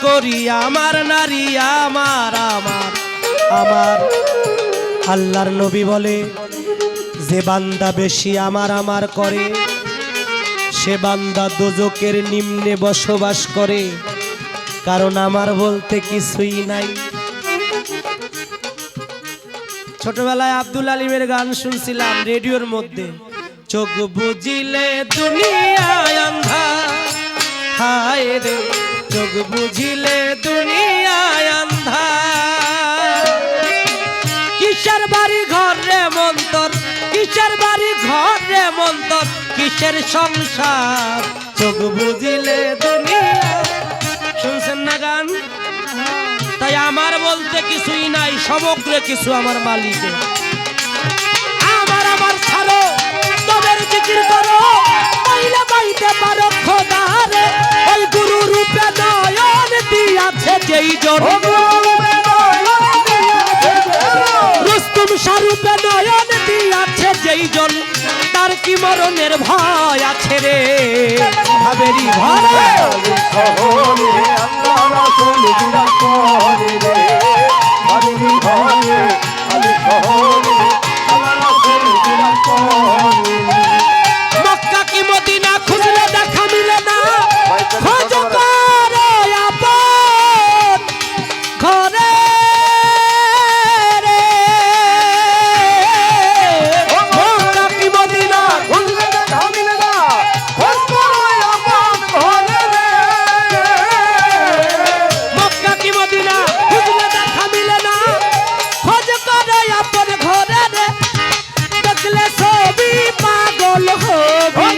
করি আমার নারী আমার আমার আমার। আল্লাহর নবী বলে যে বান্দা বেশি আমার আমার করে সে বান্দা দোজকের নিম্নে বসবাস করে, কারণ আমার বলতে কিছুই নাই। ছোটবেলায় আব্দুল আলিমের গান শুনছিলাম রেডিওর মধ্যে, চোখ বুঝিলে দুনিয়ায় আন্ধার, হায় রে চোখ বুঝিলে দুনিয়ায় আন্ধার। কিসের বাড়ি ঘর রে মন্তর, কিসের বাড়ি ঘর রে মন্তর, কিসের সংসার, চোখ বুঝিলে দুনিয়া। শুনছেন না গান? তাই আমার বলতে কিছুই নাই, সমগ্র কিছু আমার মালিকে। আমার আমার ছাড়ো তবের জিকির করো, পাইলে পাইতে পারো খোদারে। ওই গুরু রূপে নয়ন দিয়াছে যেই জন, রুস্তুম স্বরূপে নয়ন দিয়াছে যেই জন, তার কি মরণের ভয় আছে রে? ভাবেরি ভয় মক্কা কি মদিনা খুঁজলে দেখা মিলে না, খোঁজ করে আপন ঘরে রে। মক্কা কি মদিনা খুঁজলে দেখা মিলে না, খোঁজ করে আপন ঘরে রে। মক্কা কি মদিনা খুঁজলে দেখা মিলে না, খোঁজ করে আপন ঘরে রে। দেখলে ছবি পাগল হবি,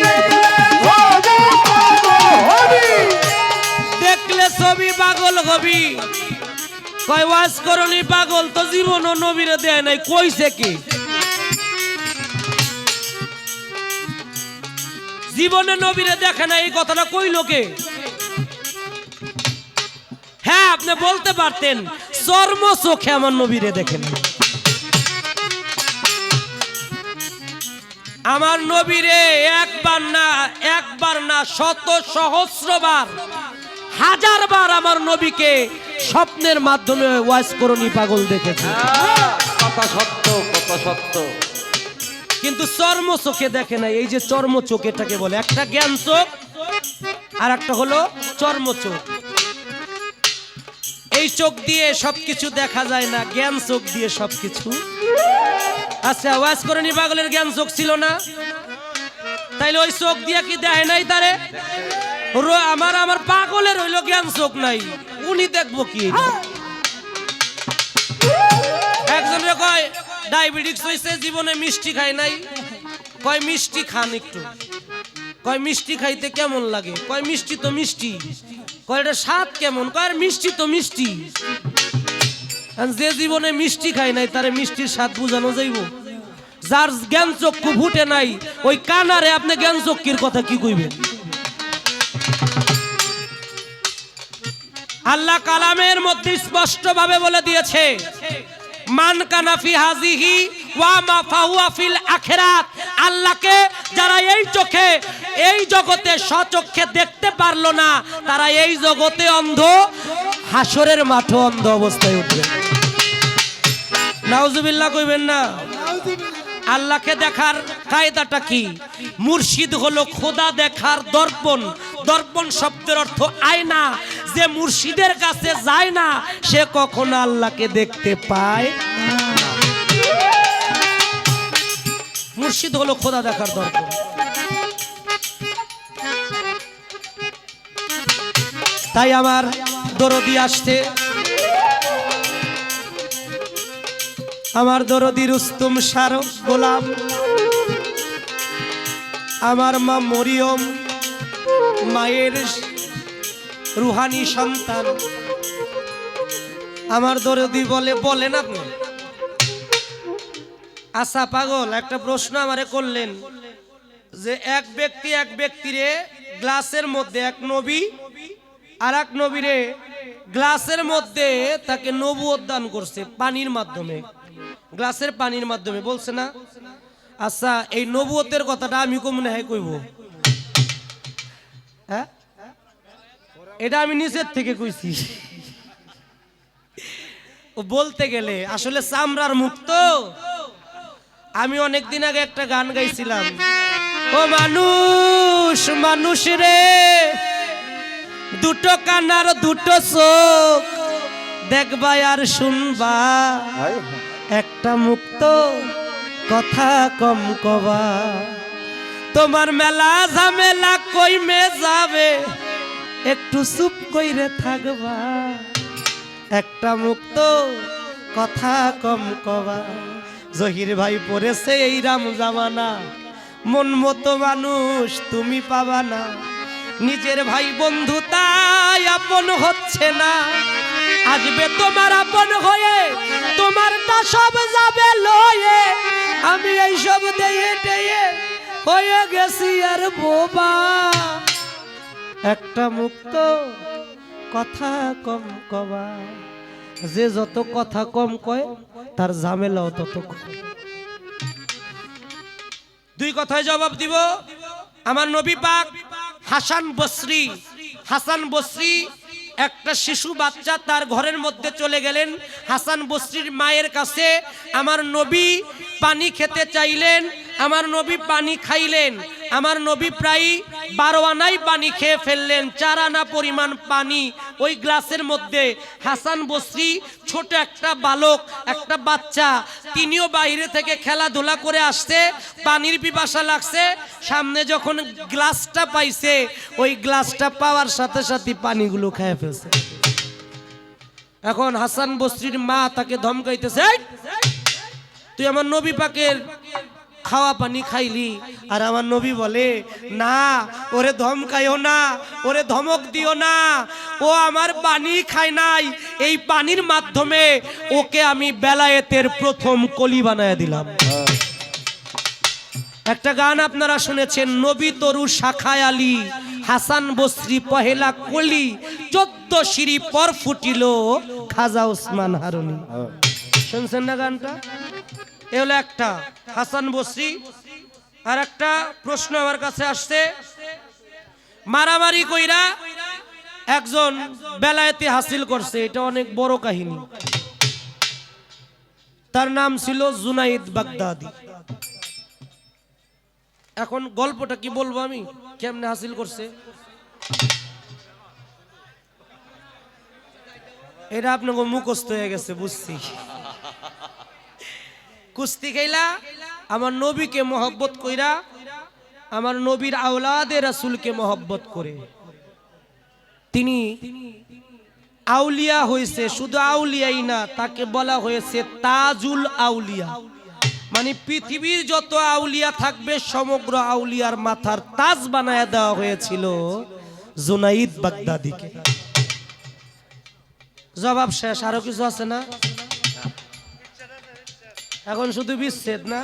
দেখলে ছবি পাগল হবি। কয় ওয়াজ করনি পাগল তো জীবন নবীরে দেয় নাই, কইছে কি? জীবনে নবীরে দেখে না এই কথাটা কইল কে? হ্যাঁ আপনি বলতে পারতেন চর্ম চোখে আমার নবীরে দেখেন। আমার নবীরে একবার না শত সহস্রবার হাজারবার আমার নবীকে স্বপ্নের মাধ্যমে ওয়াজ করনি পাগল দেখেছে। কথা সত্য, কথা সত্য। কিন্তু চর্ম চোখে দেখে নাই। এই যে চর্ম চোখ এটাকে বলে, একটা জ্ঞান চোখ আর একটা হলো চর্ম চোখ। এই চোখ দিয়ে সবকিছু দেখা যায় না, জ্ঞান চোখ দিয়ে সবকিছু। আচ্ছা ওয়াজ করনি পাগলের জ্ঞান চোখ ছিল না, তাইলে ওই চোখ দিয়ে কি দেখে নাই তারে? আমার পাগলের হইলো জ্ঞান চোখ নাই, উনি দেখবো কি? একজনের কয় ডায়াবেটিস হয়েছে, জীবনে মিষ্টি খায় নাই। কয় মিষ্টি খান একটু। কয় মিষ্টি খাইতে কেমন লাগে? কয় মিষ্টি তো মিষ্টি। কয় এটা স্বাদ কেমন? কয় মিষ্টি তো মিষ্টি। যে জীবনে মিষ্টি খায় নাই তারে মিষ্টির স্বাদ বুঝানো যাইব? যার জ্ঞান চক্ষু ফুটে নাই ওই কানারে আপনি জ্ঞান চক্ষুর কথা কি কইবেন? আল্লাহ কালামের মধ্যে স্পষ্ট ভাবে বলে দিয়েছে, মান কানা ফি হাযিহি ওয়া মা ফাহুয়া ফিল আখিরাত। আল্লাহকে যারা এই চোখে এই জগতে স্বচক্ষে দেখতে পারলো না, তারা এই জগতে অন্ধ, হাসরের মাঠে অন্ধ অবস্থায় উঠবে। নাউজুবিল্লাহ কইবেন না? আল্লাহকে দেখার কায়দাটা কি? মুর্শিদ হলো খোদা দেখার দর্পণ। দর্পণ শব্দের অর্থ আয়না। যে মুর্শিদের কাছে যায় না সে কখনো আল্লাহকে দেখতে পায় না। মুর্শিদ হলো খোদা দেখার দর্পণ। তাই আমার দরদি আসতে, আমার দরদি রুস্তুম শাহ গোলাম, আমার মা মরিয়ম, মায়ের রুহানি সন্তান, আমার দরদি বলেন আপনি। আচ্ছা পাগল একটা প্রশ্ন আমারে করলেন যে এক ব্যক্তিরে গ্লাসের মধ্যে, এক নবী আর এক নবীরে গ্লাসের মধ্যে তাকে নবুয়ত দান করছে পানির মাধ্যমে, গ্লাসের পানির মাধ্যমে, বলছে না? আচ্ছা এই নবুয়তের কথাটা আমি কমনে হয় কইব? হ্যাঁ এটা আমি নিচের থেকে কইছি। ও বলতে গেলে আসলে চামড়ার মুক্ত। আমি অনেকদিন আগে একটা গান গাইছিলাম, ও মানুষ মানুষ রে, দুটো কানার দুটো চোখ, দেখবা আর শুনবা, একটা মুক্ত কথা কম কবা, তোমার মেলা ঝামেলা কইমে যাবে, একটু চুপ কইরে থাকবা, একটা মুক্ত কথা কম কবা। জহির ভাই পড়েছে এই রাম জামানা, মন মতো মানুষ তুমি পাবা না, নিজের ভাই বন্ধু তাই আপন হচ্ছে না, আসবে তোমার আপন হয়ে তোমারটা সব যাবে লয়ে, আমি এই সব দিয়ে টেয়ে হয়ে গেছি আর বোবা, একটা মুক্ত কথা কম কবা। যে যত কথা কম কয় তার ঝামেলাও তত কম। দুই কথায় জবাব দিব। আমার নবী পাক হাসান বসরি, হাসান বসরি একটা শিশু বাচ্চা তার ঘরের মধ্যে চলে গেলেন। হাসান বসরির মায়ের কাছে আমার নবী পানি খেতে চাইলেন, আমার নবী পানি খাইলেন। আমার নবী প্রায় 12 আনাই পানি খেয়ে ফেললেন, 4 আনা পরিমাণ পানি ওই গ্লাসের মধ্যে। হাসান বসরি ছোট একটা বালক, একটা বাচ্চা, তিনিও বাইরে থেকে খেলাধুলা করে আসছে, পানির পিপাসা লাগছে, সামনে যখন গ্লাসটা পাইছে ওই গ্লাসটা পাওয়ার সাথে সাথে পানিগুলো খেয়ে ফেলছে। এখন হাসান বসরির মা তাকে ধমকাইতেছে, এই তুই আমার নবী পাকের খাওয়া পানি খাইলি। আর আমার নবী বলে, না ওরে ধমকাইও না, ওরে ধমক দিও না, ও আমার পানি খায় নাই, এই পানির মাধ্যমে ওকে আমি বেলায়েতের প্রথম কলি বানায় দিলাম। একটা গান আপনারা শুনেছেন, নবী তরু শাখায় আলী, হাসান বসরি পহেলা কলি, 14 সিঁড়ি পর ফুটিল খাজা ওসমান হারুনি। শুনছেন না গানটা? এ হলো একটা হাসান বসরি। আর একটা প্রশ্ন আমার কাছে আসছে, মারামারি কইরা একজন বেলায়েতি হাসিল করছে, এটা অনেক বড় কাহিনী। তার নাম ছিল জুনাইদ বাগদাদি। এখন গল্পটা কি বলবো আমি, কেমনে হাসিল করছে এটা আপনাকে মুখস্থ হয়ে গেছে, বুঝছি। কুস্তি খেলা আমার নবীকে মহব্বত কইরা, আমার নবীর আওলাদে রাসূলকে মহব্বত করে তিনি আউলিয়া হয়েছে। শুধু আউলিয়াই না, তাকে বলা হয়েছে তাজুল আউলিয়া, মানে পৃথিবীর যত আউলিয়া থাকবে সমগ্র আউলিয়ার মাথার তাজ বানায় দেওয়া হয়েছিল জুনাইদ বাগদাদিকে। জবাব শেষ, আরো কিছু আছে না? এখন শুধু বিচ্ছেদ না,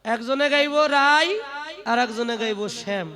একজনে গাইব রাই আর একজনে গাইব শ্যাম।